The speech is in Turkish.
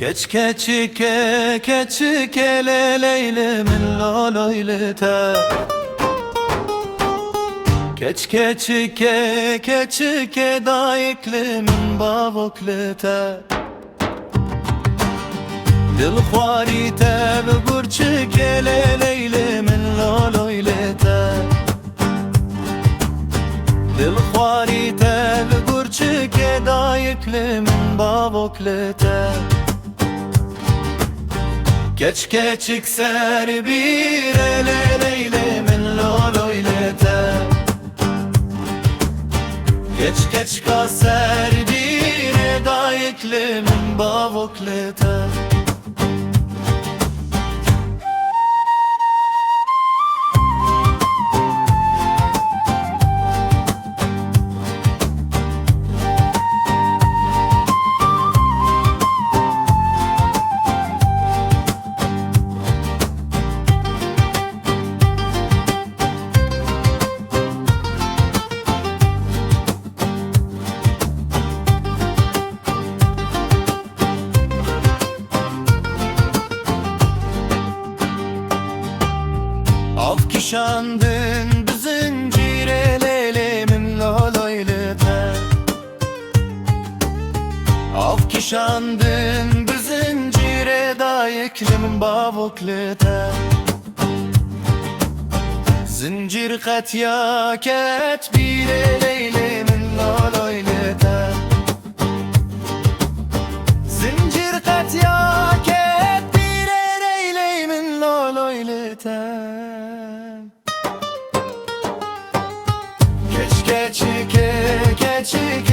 keçike keçike leylimin loloylite keçike keçike da iklimin bavoklite dil xwarite ve burçike leylimin loloylite dil xwarite ve burçike da iklimin bavoklite Geç keçik ser bir leylimin loloylete Geç kaser bir da iklimin bavoklete Afkişandın bu zincire leylimin loloylete Afkişandın bu zincire da iklimin bavoklete Zincir katya ket bir leylimin loloylete Zincir katya ket bir leylimin loloylete Keçike keçike